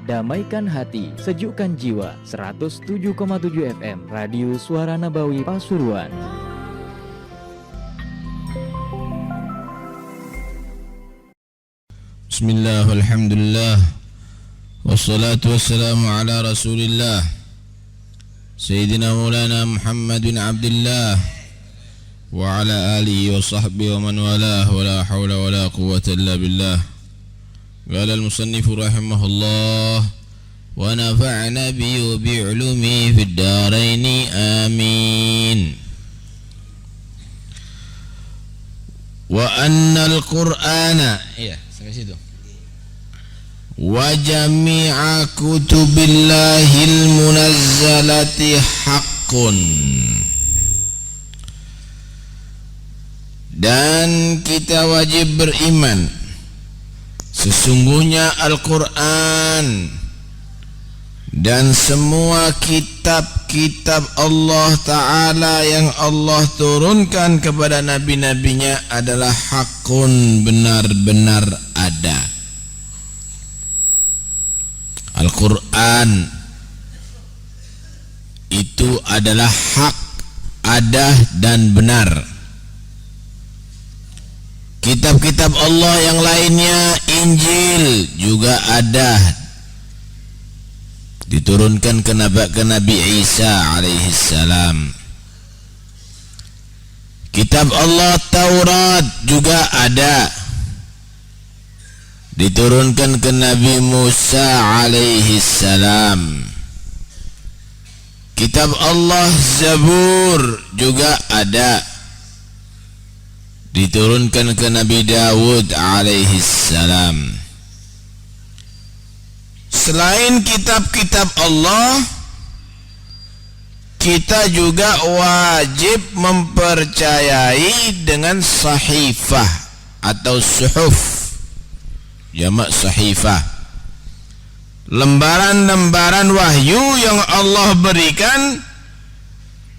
Damaikan hati, sejukkan jiwa. 107,7 FM Radio Suara Nabawi Pasuruan. Bismillah, alhamdulillah, wassalatu wassalamu ala rasulillah Sayyidina Maulana Muhammad bin Abdullah wa ala alihi wa sahbihi wa man walah, wa la hawla wa la quwwata illa billah. Qala al-musannifu rahimahullah wa nafa'na bi'ulumi fid daraini amin. Wa anna al-Qur'ana, ya sampai situ. Wa jami'a kutubillahil munazzalati haqqun, dan kita wajib beriman sesungguhnya Al-Quran dan semua kitab-kitab Allah Ta'ala yang Allah turunkan kepada nabi-nabinya adalah hakun, benar-benar ada. Al-Quran itu adalah hak, ada dan benar. Kitab-kitab Allah yang lainnya, Injil juga ada, diturunkan ke Nabi Isa alaihissalam. Kitab Allah Taurat juga ada, diturunkan ke Nabi Musa alaihissalam. Kitab Allah Zabur juga ada, diturunkan ke Nabi Dawud alaihissalam. Selain kitab-kitab Allah, kita juga wajib mempercayai dengan sahifah atau suhuf, jamak sahifah, lembaran-lembaran wahyu yang Allah berikan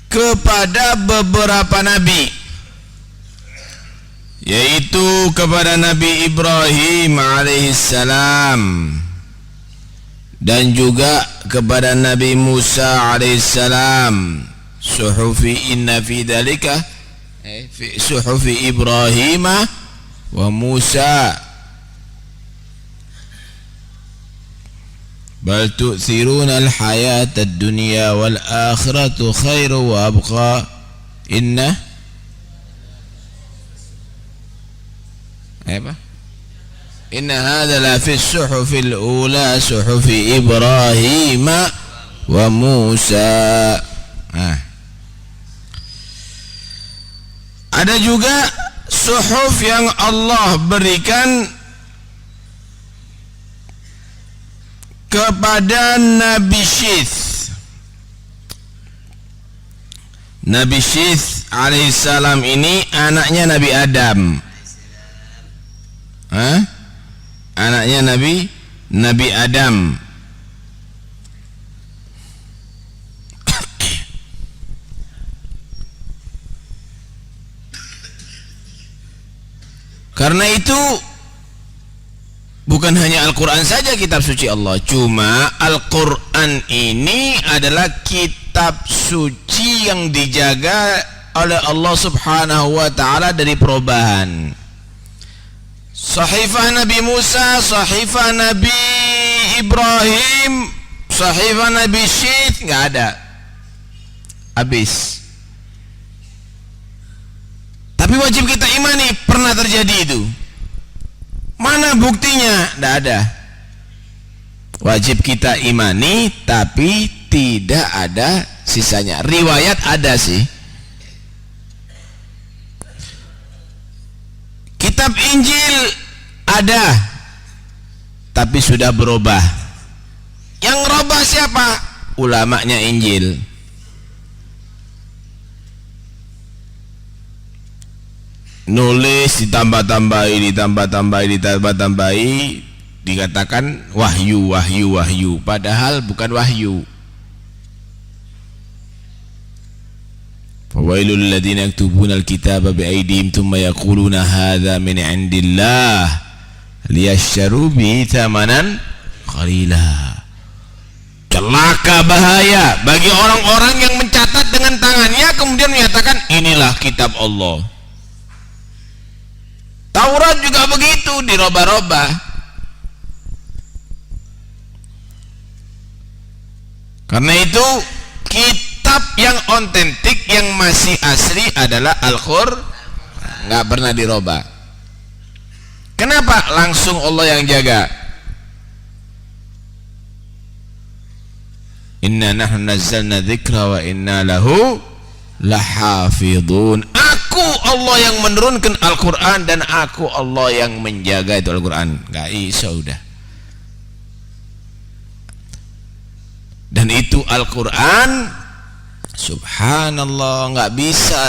kepada beberapa nabi, yaitu kepada Nabi Ibrahim alaihissalam dan juga kepada Nabi Musa alaihissalam. Suhufi inna fi dhalika fi suhufi Ibrahim wa Musa. Bal tu'thiruna al-hayata ad-dunya wal akhiratu khairu wa abqa. Inna hadha la fi suhufil ula suhufi Ibrahim wa Musa. Ada juga suhuf yang Allah berikan kepada Nabi Syith. Nabi Syith alaihissalam ini anaknya Nabi Adam. Anaknya Nabi Adam. Karena itu bukan hanya Al-Quran saja kitab suci Allah, cuma Al-Quran ini adalah kitab suci yang dijaga oleh Allah Subhanahu wa Ta'ala dari perubahan. Sahifah Nabi Musa, sahifah Nabi Ibrahim, sahifah Nabi Syith nggak ada, habis. Tapi wajib kita imani pernah terjadi itu. Mana buktinya? Nggak ada. Wajib kita imani, tapi tidak ada sisanya. Riwayat ada sih. Kitab Injil ada, tapi sudah berubah. Yang berubah siapa? Ulamanya Injil. Nulis ditambah-tambahi, dikatakan wahyu, padahal bukan wahyu. Wailul ladzina yaktubuna al-kitaba biaydihim thumma yaquluna hadza min 'indillah liyashtaru bihi thamanan qalila. Celaka, bahaya bagi orang-orang yang mencatat dengan tangannya kemudian menyatakan inilah kitab Allah. Taurat juga begitu, dirobah-robah. Karena itu kitab yang otentik yang masih asli adalah Al-Qur'an, nggak pernah dirobah. Kenapa? Langsung Allah yang jaga. Inna nahnu nazzalna dzikra wa inna lahu lahafidhun. Aku Allah yang menurunkan Al-Qur'an dan aku Allah yang menjaga itu Al-Qur'an. Enggak iso udah. Dan itu Al-Qur'an subhanallah enggak bisa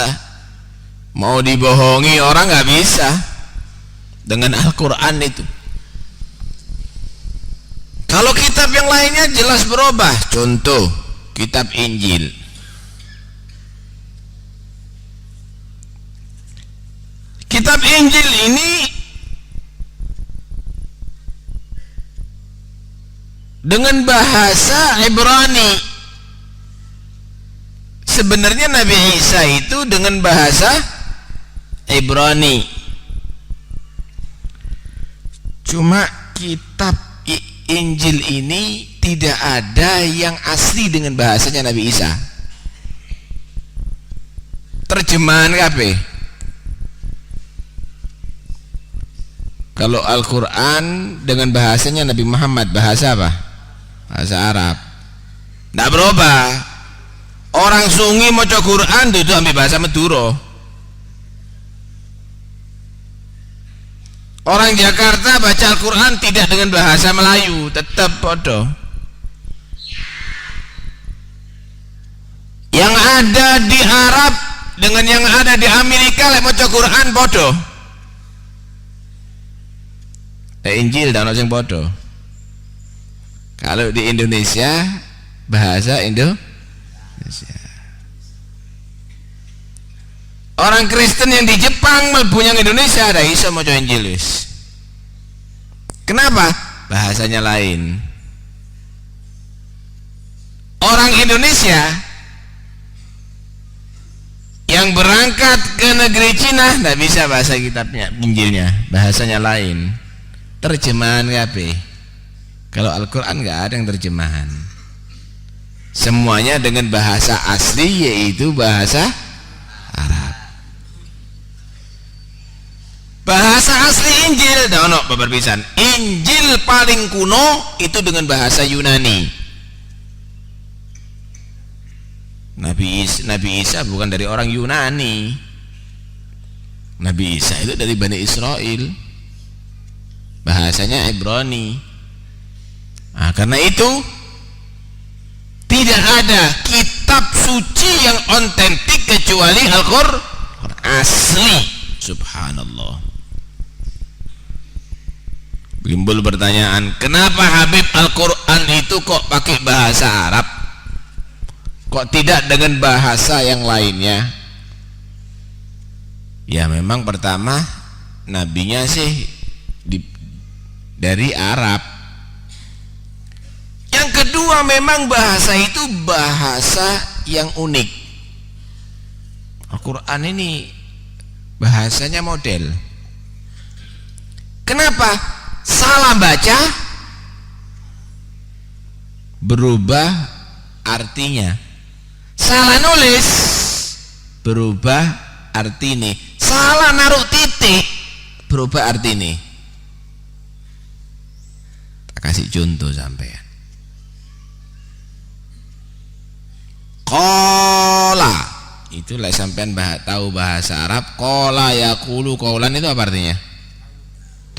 mau dibohongi orang, enggak bisa dengan Al-Qur'an itu. Kalau kitab yang lainnya jelas berubah. Contoh kitab Injil. Kitab Injil ini dengan bahasa Ibrani. Sebenarnya Nabi Isa itu dengan bahasa Ibrani. Cuma kitab Injil ini tidak ada yang asli dengan bahasanya Nabi Isa. Terjemahan kabeh. Kalau Al-Qur'an dengan bahasanya Nabi Muhammad, bahasa apa? Bahasa Arab. Tidak berubah. Orang Sungi maca Quran itu ambil bahasa Madura. Orang Jakarta baca Al-Quran tidak dengan bahasa Melayu, tetap bodoh. Yang ada di Arab dengan yang ada di Amerika lek maca Quran bodoh. Injil dan orang bodoh. Kalau di Indonesia bahasa Indonesia. Orang Kristen yang di Jepang mlebu yang Indonesia ada iso maca Injil wis. Kenapa? Bahasanya lain. Orang Indonesia yang berangkat ke negeri Cina tidak bisa bahasa kitabnya, Injilnya, bahasanya lain. Terjemahan kabeh. Kalau Al-Qur'an enggak ada yang terjemahan. Semuanya dengan bahasa asli yaitu bahasa Arab. Bahasa asli Injil dah ono babar pisan. Injil paling kuno itu dengan bahasa Yunani. Nabi Isa bukan dari orang Yunani. Nabi Isa itu dari Bani Israel. Bahasanya Ibrani. Nah, karena itu tidak ada kitab suci yang otentik kecuali Al-Qur'an asli. Subhanallah. Timbul pertanyaan, kenapa Habib Al-Quran itu kok pakai bahasa Arab? Kok tidak dengan bahasa yang lainnya? Ya memang pertama nabinya sih dari Arab. Yang kedua memang bahasa itu bahasa yang unik. Al-Quran ini bahasanya model. Kenapa? Salah baca berubah artinya, salah nulis berubah artinya, salah naruh titik berubah artinya. Tak kasih contoh sampean. Qala itu lah sampean tahu bahasa Arab. Qala yaqulu, qaulan itu apa artinya?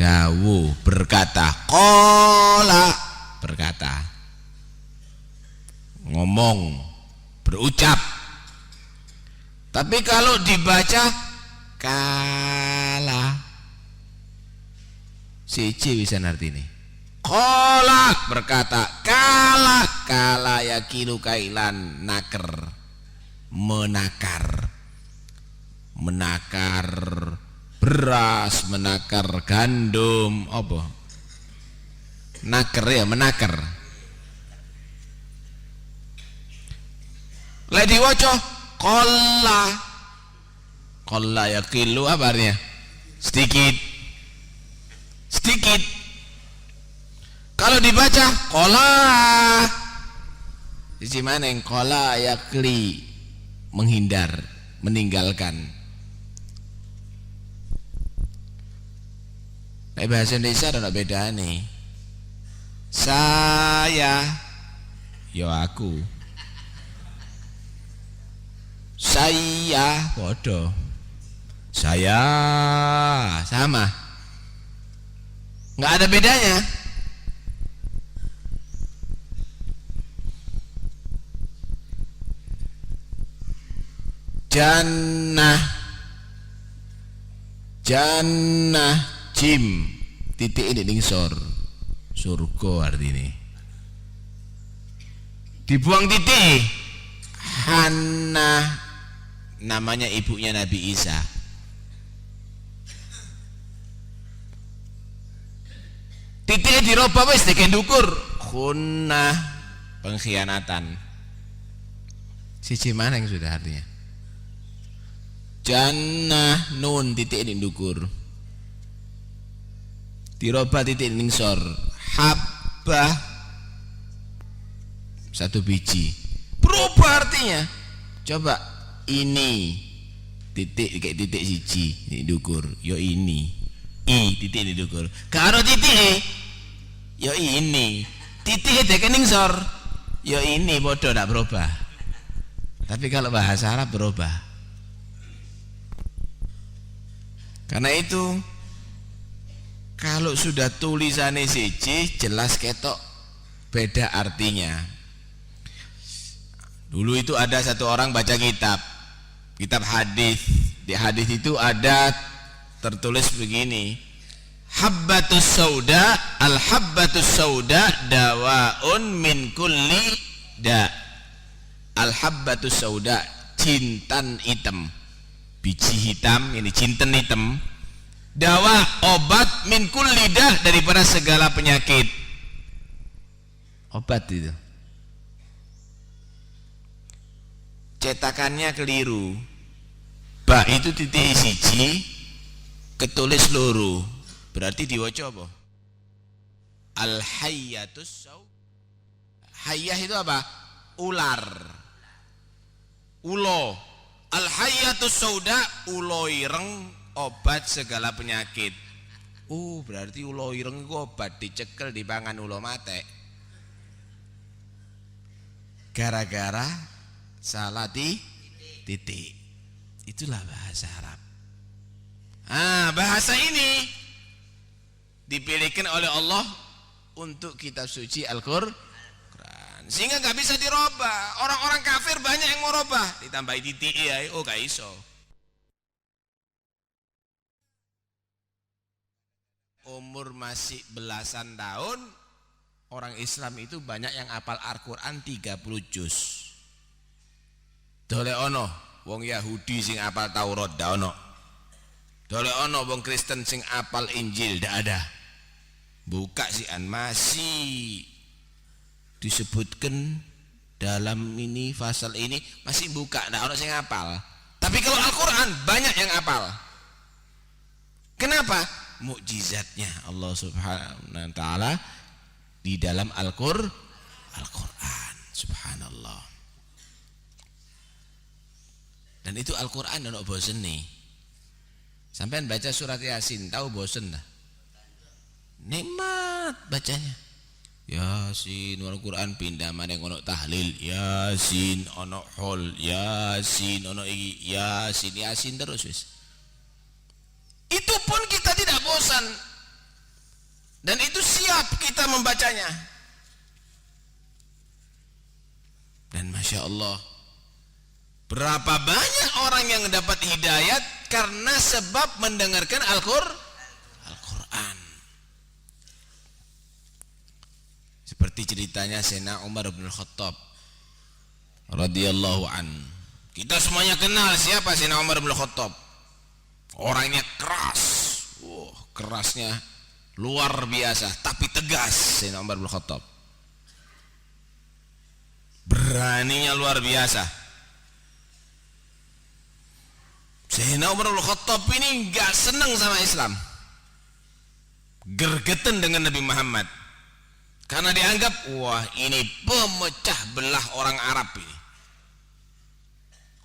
Dawu, berkata. Qala berkata, ngomong, berucap. Tapi kalau dibaca kala, siji bisa artine. Qala berkata, kala yakilu kailan naker, menakar. menakar beras, menakar gandum, apa? Naker ya, menakar. Lek diwaca qalla yaqilu apa artinya? Sedikit. Kalau dibaca qala siji maneng qala yaqli menghindar, meninggalkan. Bahasa Indonesia ada beda nih. Saya, yo aku. Saya, bodoh. Saya, sama. Nggak ada bedanya. Jannah, jim, titik ini ningsor, surga artinya. Dibuang titik, Hannah, namanya ibunya Nabi Isa. Titik dirobah wis dikendukur, khunnah, pengkhianatan. Siji mana yang sudah artinya? Jannah, nun, titik ini dukur, dirobah titik ningsor, habbah, satu biji, berubah artinya. Coba ini titik kayak titik siji ini dukur, yo ini titik ini dukur, karo titik yo ini titik titik ningsor, yo ini bodoh tidak berubah. Tapi kalau bahasa Arab berubah. Karena itu kalau sudah tulisannya siji jelas ketok beda artinya. Dulu itu ada satu orang baca kitab hadis. Di hadis itu ada tertulis begini, habbatus sauda, al habbatus sauda dawaun min kulli da. Al habbatus sauda, jintan hitam, biji hitam, ini jinten hitam, dawa, obat, min kulli da, daripada segala penyakit. Obat itu. Cetakannya keliru. Ba itu titik siji, ketulis loro. Berarti diwaca apa? Al hayyatus sau. Hayyah itu apa? Ular. Ulo. Al hayyatus sauda, ulo ireng, obat segala penyakit. Berarti ulo ireng itu obat, dicekel dipangan ulo mate. Gara-gara salah titik. Itulah bahasa Arab. Bahasa ini dipilihkan oleh Allah untuk kitab suci Al-Quran, sehingga nggak bisa dirubah. Orang-orang kafir banyak yang mau robah, ditambahi titik ya, gak iso. Umur masih belasan tahun, orang Islam itu banyak yang hafal Al-Quran 30 juz. Dole ono wong Yahudi sing hafal Taurat, dak ono. Dole ono wong Kristen sing hafal Injil, dak ada. Buka sian masih disebutkan dalam ini pasal ini masih buka, ndak ono sing hafal. Tapi kalau Al-Quran banyak yang hafal. Kenapa? Mukjizatnya Allah Subhanahu wa taala di dalam Al-Quran. Subhanallah. Dan itu Al-Quran dan bosen nih. Sampai baca surat Yasin, tahu bosen dah. Nikmat bacanya. Yasin, Al-Quran pindah mana yang ono tahlil, Yasin, ono hol, Yasin, ono iki, Yasin terus wis. Itu pun kita tidak bosan. Dan itu siap kita membacanya. Dan Masya Allah, berapa banyak orang yang dapat hidayat karena sebab mendengarkan Al-Quran. Seperti ceritanya Sayyidina Umar bin Khattab radhiyallahu an. Kita semuanya kenal siapa Sayyidina Umar bin Khattab. Orangnya keras, kerasnya luar biasa, tapi tegas. Sayyidina Umar bin Khattab beraninya luar biasa. Sayyidina Umar bin Khattab ini gak senang sama Islam, gergeten dengan Nabi Muhammad, karena dianggap wah ini pemecah belah orang Arab ini.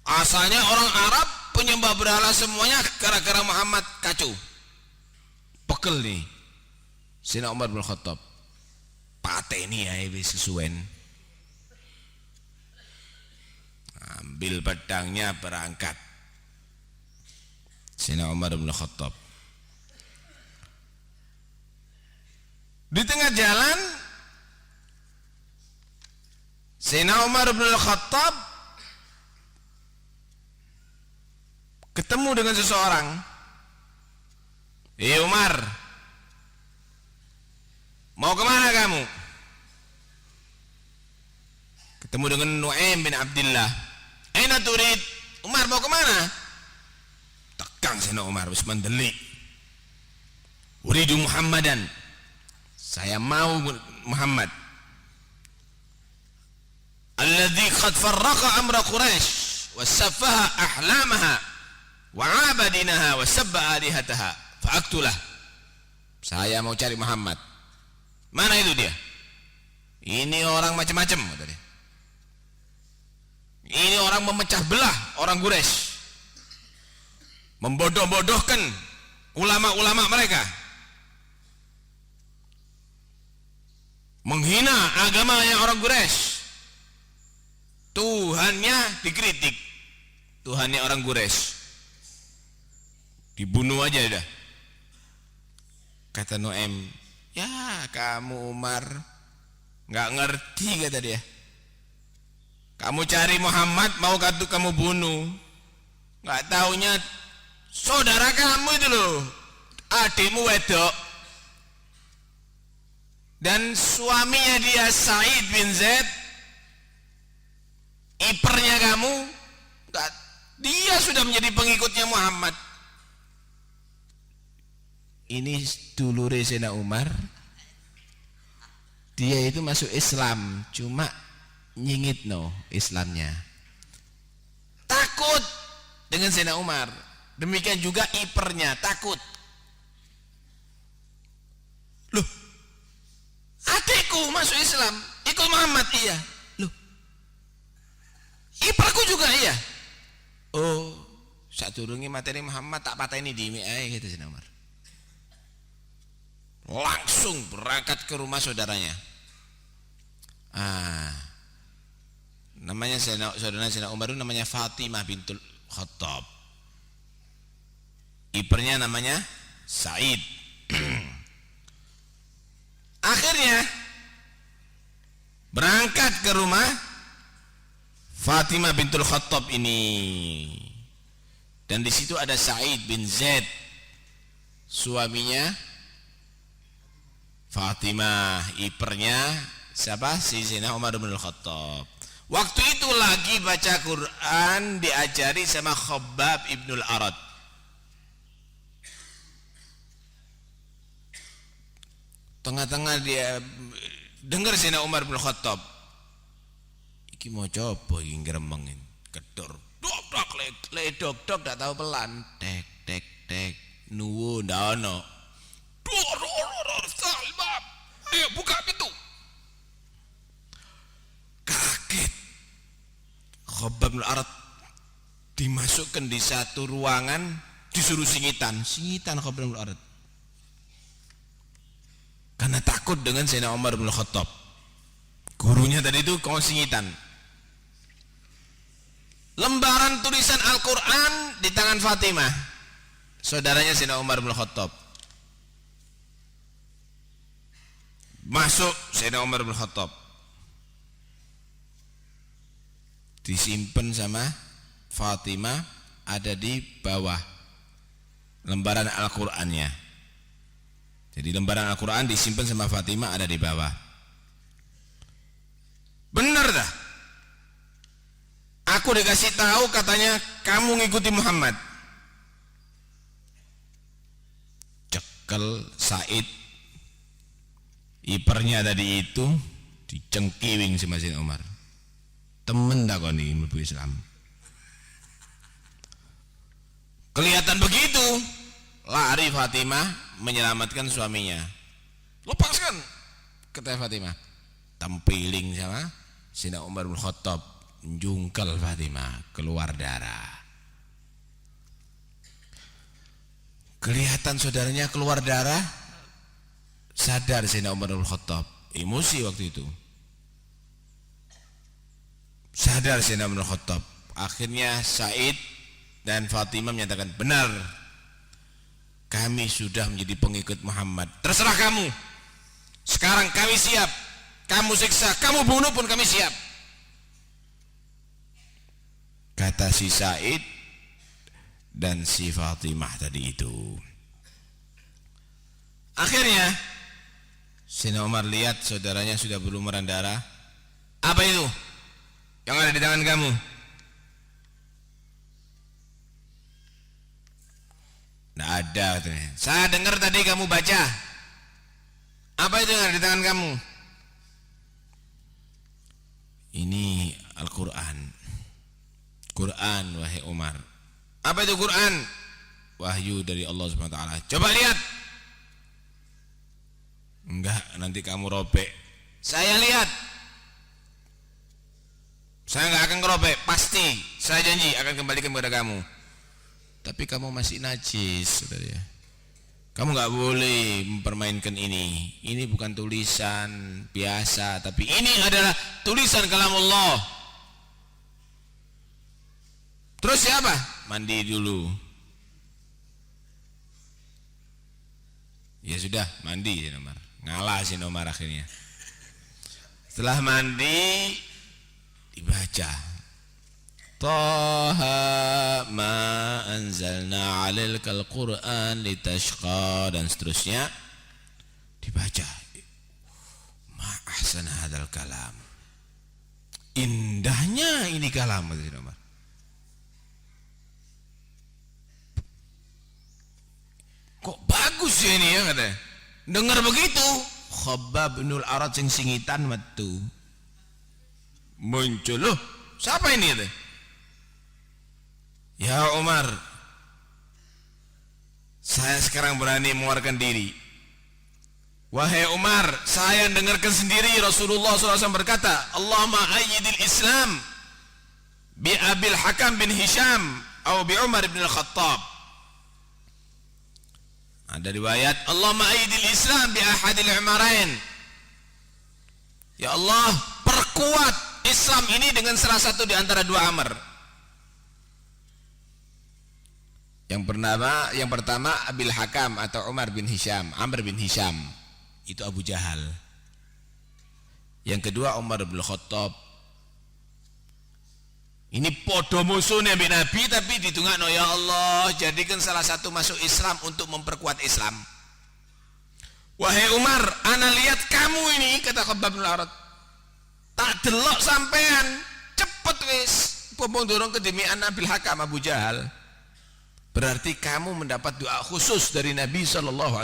Asalnya orang Arab penyembah berhala semuanya, gara-gara Muhammad kacau. Pekel nih Sayyidina Umar bin Khattab, pateni ya sesuai, ambil pedangnya berangkat. Sayyidina Umar bin Khattab di tengah jalan, Sayyidina Umar bin Khattab ketemu dengan seseorang. Umar, mau kemana kamu? Ketemu dengan Nu'aim bin Abdullah. Aina turid? Umar mau kemana? Tegang Sayyidina Umar, wis mendelik. Uridu Muhammadan, saya mau Muhammad. Alladzi qad farraqa amra Quraisy wa saffaha ahlamaha wa abadinaha wa sabba alihataha fa'aktulah. Saya mau cari Muhammad. Mana itu dia? Ini orang macam-macam kata dia. Ini orang memecah belah orang Quraisy, membodoh-bodohkan ulama-ulama mereka, menghina agamanya orang Quraisy. Tuhannya dikritik, Tuhannya orang Quraisy dibunuh aja dah. Kata Nu'aim, ya kamu Umar nggak ngerti, kata dia. Kamu cari Muhammad, mau kamu bunuh, nggak taunya saudara kamu itu loh, adikmu wedok, dan suaminya dia Sa'id bin Zaid, ipernya kamu, dia sudah menjadi pengikutnya Muhammad. Ini dulure Sayyidina Umar, dia itu masuk Islam, cuma nyingit Islamnya, takut dengan Sayyidina Umar. Demikian juga ipernya takut. Loh, adikku masuk Islam, ikut Muhammad, iya. Loh, iperku juga iya. Oh, sadurunge materi Muhammad tak pateni dimi ae, gitu Sayyidina Umar. Langsung berangkat ke rumah saudaranya. Namanya saudara Sayyidina Umar itu namanya Fatimah bintul Khattab. Ipernya namanya Sa'id. Akhirnya berangkat ke rumah Fatimah bintul Khattab ini, dan di situ ada Sa'id bin Zaid, suaminya Fatimah, ipernya siapa? Sayyidina Umar bin Khattab. Waktu itu lagi baca Quran, diajari sama Khabbab ibnul Arad. Tengah-tengah dia dengar Sayyidina Umar bin Khattab, iki mau coba iki ngremengin kedor dok dok ledok dok dak tahu pelan, tek tek tek nuwun ndak ono, dor salbab, ayo buka pintu. Kaget Khabbab bin Arad, dimasukkan di satu ruangan, disuruh singitan Khabbab bin Arad, karena takut dengan Sayyidina Umar bin Khattab. Gurunya tadi itu kau singitan. Lembaran tulisan Al-Quran di tangan Fatimah, saudaranya Sayyidina Umar bin Khattab. Masuk Sayyidina Umar bin Khattab, disimpan sama Fatimah, ada di bawah lembaran Al-Qur'annya. Jadi lembaran Al-Quran disimpan sama Fatimah, ada di bawah. Benar dah, aku dikasih tahu katanya kamu ngikuti Muhammad. dicekel Said, ipernya tadi itu dicengkiwing sama Sayyidina Umar. Temen takoni mlebu Islam. Kelihatan begitu, lari Fatimah menyelamatkan suaminya. Lepaskan, kata Fatimah. Tempiling sama Sayyidina Umar bin Khattab, jungkel Fatimah, keluar darah. Kelihatan saudaranya keluar darah, sadar Sayyidina Umar bin Khattab, emosi waktu itu. Sadar Sayyidina Umar bin Khattab. Akhirnya Said dan Fatimah menyatakan, benar, kami sudah menjadi pengikut Muhammad. Terserah kamu. Sekarang kami siap. Kamu siksa, kamu bunuh pun kami siap. Kata si Said dan si Fatimah tadi itu. Akhirnya Sayyidina Umar lihat saudaranya sudah berlumuran darah. Apa itu yang ada di tangan kamu? Tidak ada katanya. Saya dengar tadi kamu baca. Apa itu yang ada di tangan kamu? Ini Al-Quran. Quran, wahai Umar. Apa itu Quran? Wahyu dari Allah SWT. Coba lihat. Enggak, nanti kamu robek. Saya lihat. Saya enggak akan ngerobek, pasti. Saya janji akan kembalikan kepada kamu. Tapi kamu masih najis, saudara. Kamu enggak boleh mempermainkan ini. Ini bukan tulisan biasa, tapi ini adalah tulisan kalam Allah. Terus siapa? Mandi dulu. Ya sudah, mandi si Umar. Ngalah si Umar akhirnya. Setelah mandi dibaca. Taha ma anzalna 'alaikal Qur'an litashqa, dan seterusnya dibaca. Ma ahsana hadzal kalam. Indahnya ini kalam kata Umar. Kok bagus ya ini ya katanya. Dengar begitu, Khabbab bin Al-Arat sing singitan metu. Muncul, loh, siapa ini katanya? Ya Umar, saya sekarang berani mengeluarkan diri. Wahai Umar, saya dengarkan sendiri Rasulullah SAW berkata, Allahumma ayyidil Islam bi Abil Hakam bin Hisham atau bi Umar bin Al-Khattab. Ada riwayat Allahumma aidil Islam bi ahadil umarain. Ya Allah, perkuat Islam ini dengan salah satu di antara dua Amr. Yang pertama Abil Hakam atau Umar bin Hisham, Amr bin Hisham. Itu Abu Jahal. Yang kedua Umar bin Khattab. Ini podo musuhnya Nabi, tapi ditungakno ya Allah, jadikan salah satu masuk Islam untuk memperkuat Islam. Wahai Umar, ana lihat kamu ini, kata Khabbab bin Al-Arat, tak delok sampean, cepet wis popong dorong ke demian Abil Hakam Abu Jahal. Berarti kamu mendapat doa khusus dari Nabi SAW.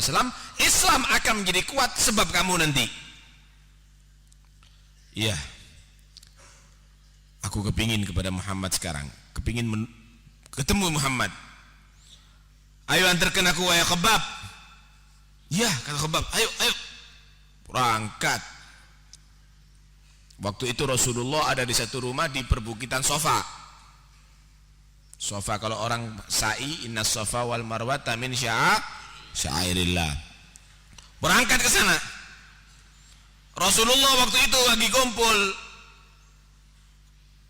Islam akan menjadi kuat sebab kamu nanti. Iya. Aku kepingin kepada Muhammad sekarang, kepingin ketemu Muhammad. Ayo antarkan aku wahai Khabbab. Ya, kata Khabbab, ayo berangkat. Waktu itu Rasulullah ada di satu rumah di perbukitan Safa. Safa, kalau orang sa'i, inna Safa wal Marwata min sya'airillah. Berangkat ke sana. Rasulullah waktu itu lagi kumpul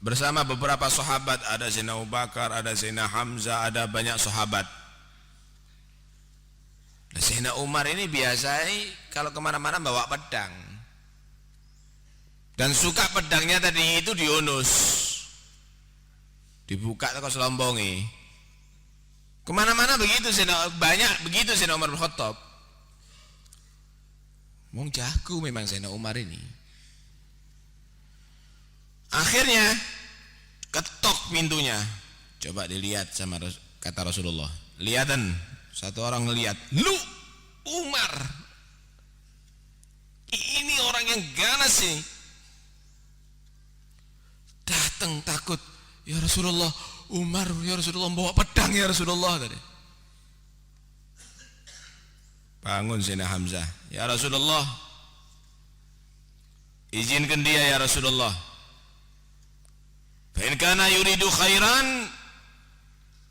bersama beberapa sahabat, ada Sayyidina Abu Bakar, ada Sayyidina Hamzah, ada banyak sahabat. Nah, Sayyidina Umar ini biasanya kalau kemana-mana bawa pedang, dan suka pedangnya tadi itu diunus, dibuka atau selombongi. Kemana-mana begitu, banyak begitu Sayyidina Umar bin Khattab. Mau jago memang Sayyidina Umar ini. Akhirnya ketok pintunya. Coba dilihat sama kata Rasulullah. Lihatan, satu orang ngelihat. Lu Anas ini datang takut, ya Rasulullah, Umar ya Rasulullah bawa pedang ya Rasulullah tadi. Bangun Sayyidina Hamzah, ya Rasulullah, izinkan dia ya Rasulullah. Fa in kana yuridu khairan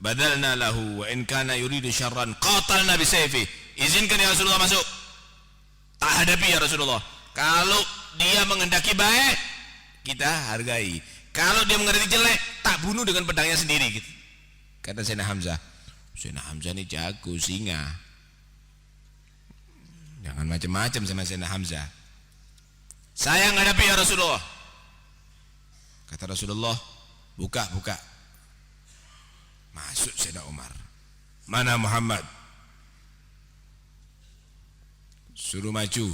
badalna lahu wa in kana yuridu syarran qatalna bisayfi. Izinkan ya Rasulullah masuk. Tak hadapi ya Rasulullah. Kalau dia menghendaki baik, kita hargai. Kalau dia menghendaki jelek, tak bunuh dengan pedangnya sendiri gitu. Kata Sayyidina Hamzah. Sayyidina Hamzah ini jago, singa. Jangan macam-macam sama Sayyidina Hamzah. Saya menghadapi ya Rasulullah. Kata Rasulullah, buka. Masuk Sayyidina Umar. Mana Muhammad? Suruh maju.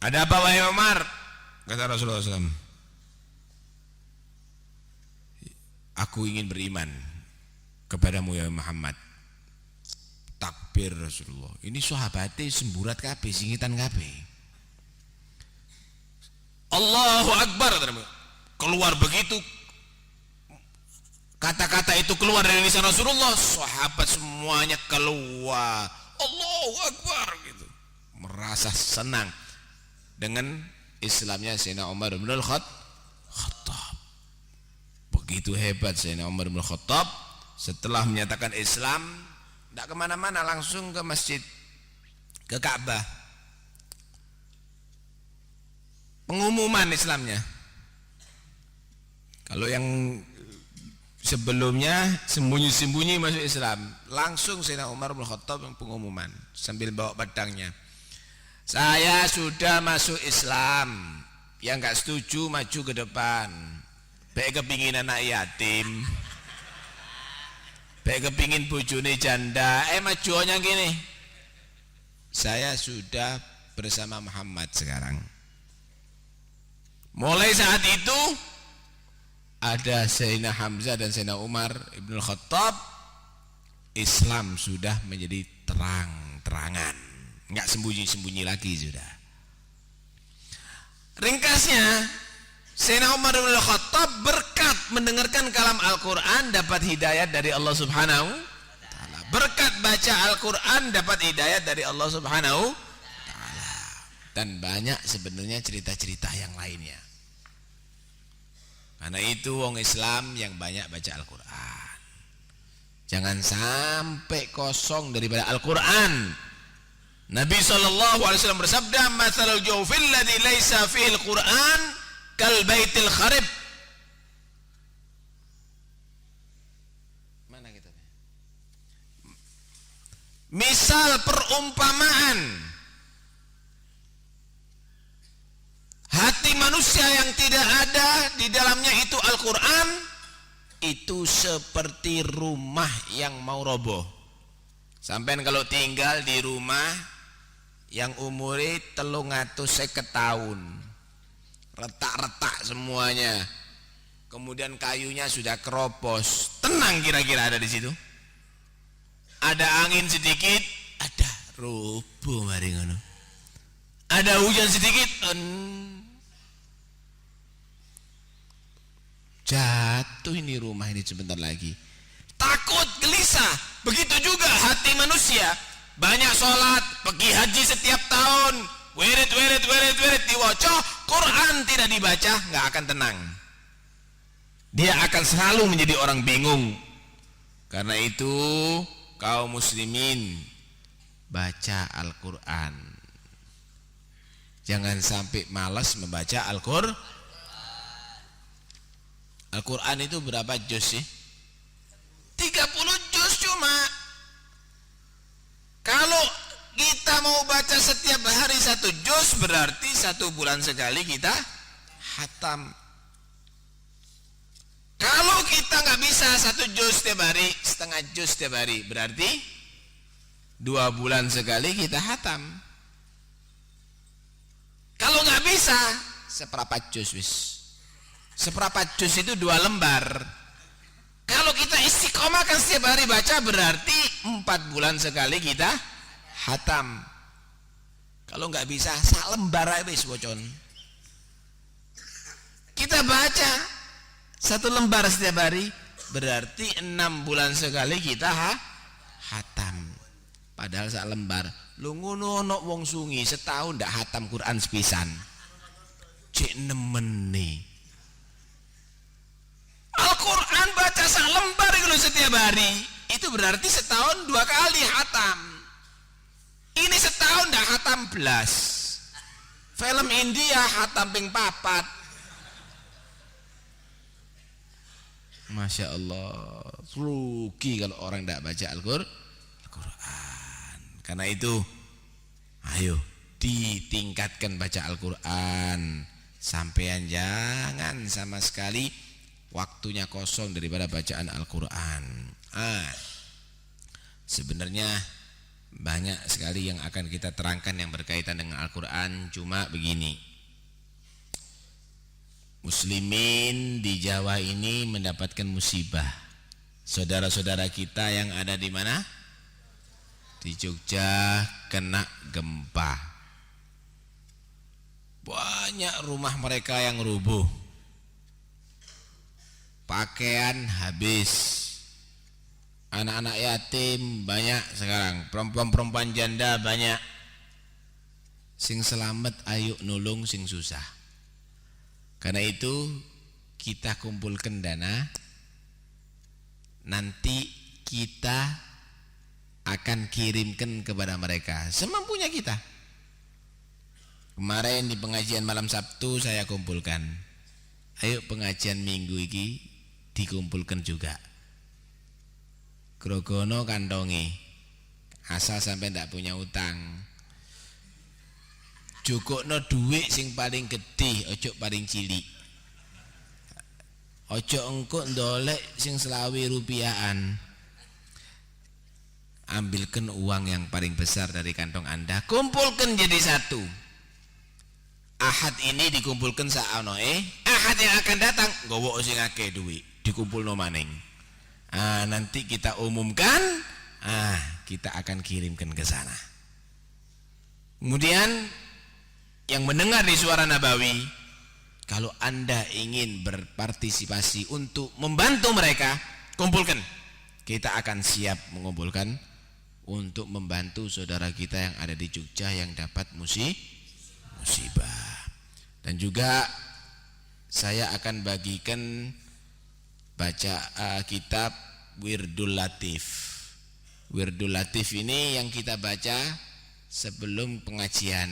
Ada apa wahai Umar? Kata Rasulullah SAW, aku ingin beriman kepadamu ya Muhammad. Takbir Rasulullah. Ini sahabatnya semburat kabeh, singitan kabeh. Allahu Akbar. Keluar begitu kata-kata itu keluar dari lisan Rasulullah, sahabat semuanya keluar Allahu Akbar gitu, merasa senang dengan Islamnya Sayyidina Umar bin Khattab. Begitu hebat Sayyidina Umar bin Khattab, setelah menyatakan Islam, tidak kemana-mana, langsung ke masjid, ke Ka'bah. Pengumuman Islamnya. Kalau yang sebelumnya sembunyi-sembunyi masuk Islam, langsung Sayyidina Umar bin Khattab yang pengumuman sambil bawa pedangnya. Saya sudah masuk Islam. Yang enggak setuju maju ke depan. Baik kepingin anak yatim, baik kepingin bojone janda, majuannya gini. Saya sudah bersama Muhammad sekarang. Mulai saat itu ada Sayyidina Hamzah dan Sayyidina Umar Ibn Khattab, Islam sudah menjadi terang-terangan, enggak sembunyi-sembunyi lagi sudah. Ringkasnya, Sayyidina Umar Ibn Khattab berkat mendengarkan kalam Al-Quran dapat hidayat dari Allah Subhanahu wa ta'ala. Berkat baca Al-Quran dapat hidayat dari Allah Subhanahu wa ta'ala. Dan banyak sebenarnya cerita-cerita yang lainnya. Karena itu wong Islam yang banyak baca Al-Quran. Jangan sampai kosong daripada Al-Quran. Nabi SAW bersabda, "Matsalul jawfil ladzi laisa fihil Qur'an kal baitil kharib." Mana kitabnya? Misal perumpamaan hati manusia yang tidak ada di dalamnya itu Al-Quran, itu seperti rumah yang mau roboh. Sampai kalau tinggal di rumah yang umurnya 350 tahun, retak-retak semuanya, kemudian kayunya sudah keropos, tenang kira-kira ada di situ? Ada angin sedikit, ada roboh mari ngono. Ada hujan sedikit, jatuh ini rumah ini sebentar lagi. Takut, gelisah. Begitu juga hati manusia. Banyak sholat, pergi haji setiap tahun, wirid diwaca, Quran tidak dibaca, nggak akan tenang. Dia akan selalu menjadi orang bingung. Karena itu kaum muslimin, baca Al-Quran. Jangan sampai malas membaca Al-Quran. Al-Quran itu berapa juz sih? 30 juz cuma. Kalau kita mau baca setiap hari 1 juz, berarti 1 bulan sekali kita khatam. Kalau kita nggak bisa 1 juz setiap hari, setengah juz setiap hari, berarti 2 bulan sekali kita khatam. Kalau nggak bisa, seperempat juz wis. Seperempat juz itu 2 lembar. Kalau kita istiqomahkan setiap hari baca, berarti 4 bulan sekali kita khatam. Kalau nggak bisa sak lembar ae wis wocon. Kita baca 1 lembar setiap hari, berarti 6 bulan sekali kita hatam. Padahal sak lembar. Lu ngono ono wong sungi setahun ndak hatam Quran sepisan. Cek nemen nih. Al-Quran baca sak lembar itu setiap hari. Itu berarti setahun 2 kali hatam. Ini setahun ndak hatam belas. Film India hatam ping 4. Masya Allah, rugi kalau orang ndak baca Al-Quran. Karena itu, ayo ditingkatkan baca Al-Quran. Sampean jangan sama sekali waktunya kosong daripada bacaan Al-Quran. Sebenarnya banyak sekali yang akan kita terangkan yang berkaitan dengan Al-Quran. Cuma begini, muslimin di Jawa ini mendapatkan musibah. Saudara-saudara kita yang ada di mana? Di Jogja kena gempa. Banyak rumah mereka yang rubuh. Pakaian habis. Anak-anak yatim banyak sekarang. Perempuan-perempuan janda banyak. Sing selamat ayo nulung sing susah. Karena itu kita kumpulkan dana. Nanti kita akan kirimkan kepada mereka semampunya kita. Kemarin di pengajian malam Sabtu saya kumpulkan. Ayo pengajian minggu ini dikumpulkan juga. Grogono kantongi. Asal sampai ndak punya utang. Cukupno duit sing paling gede, ojo paling cilik. Ojo engko ndolek sing selawi rupiahan. Ambilkan uang yang paling besar dari kantong Anda, kumpulkan jadi satu. Ahad ini dikumpulkan saanoe, Ahad yang akan datang gowo sing akeh duit, dikumpulno maning. Nanti kita umumkan, kita akan kirimkan ke sana. Kemudian yang mendengar di Suara Nabawi, kalau Anda ingin berpartisipasi untuk membantu mereka, kumpulkan. Kita akan siap mengumpulkan untuk membantu saudara kita yang ada di Jogja yang dapat musibah. Dan juga saya akan bagikan baca kitab Wirdul Latif. Wirdul Latif ini yang kita baca sebelum pengajian.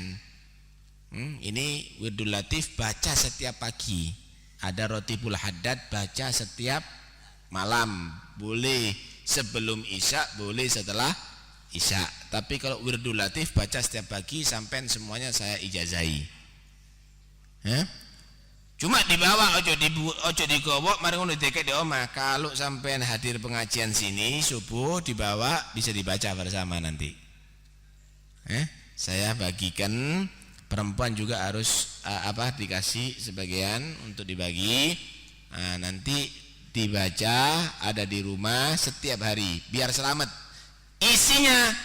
Ini Wirdul Latif baca setiap pagi. Ada Rotibul Haddad baca setiap malam. Boleh sebelum Isya, boleh setelah Isya. Tapi kalau Wirdul Latif baca setiap pagi sampai semuanya saya ijazahi. Cuma dibawa ojo digowo mari ngono dikek di omah. Kalau sampean hadir pengajian sini subuh dibawa bisa dibaca bersama nanti. Saya bagikan, perempuan juga harus dikasih sebagian untuk dibagi. Nanti dibaca ada di rumah setiap hari biar selamat. Isinya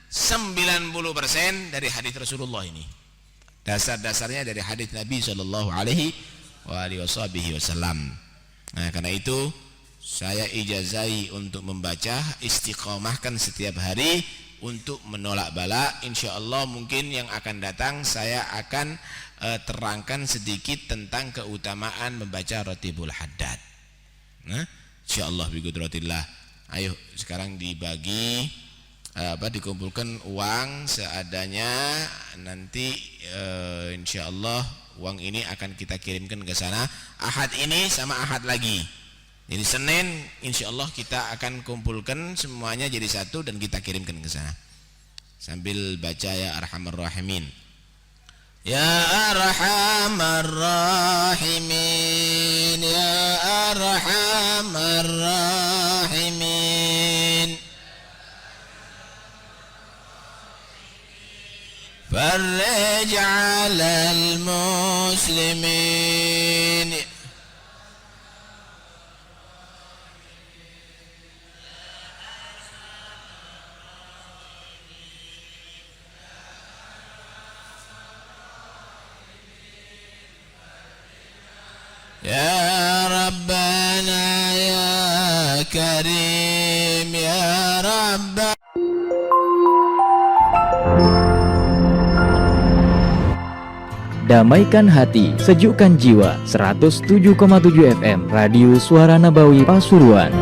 90% dari hadis Rasulullah ini. Dasar-dasarnya dari hadis Nabi sallallahu alaihi wasallam. Karena itu saya ijazai untuk membaca, istiqomahkan setiap hari untuk menolak bala. Insyaallah mungkin yang akan datang saya akan terangkan sedikit tentang keutamaan membaca Rotibul Haddad. Insyaallah bi qudratillah. Ayo sekarang dibagi dikumpulkan uang seadanya. Nanti insyaallah uang ini akan kita kirimkan ke sana. Ahad ini sama Ahad lagi. Jadi Senin insyaallah kita akan kumpulkan semuanya jadi satu dan kita kirimkan ke sana. Sambil baca ya Arhamar Rahimin. Ya Arhamar Rahimin, ya Arhamar Rahimin. فرج على المسلمين يا ربنا يا كريم يا رب. Damaikan hati, sejukkan jiwa. 107,7 FM Radio Suara Nabawi Pasuruan.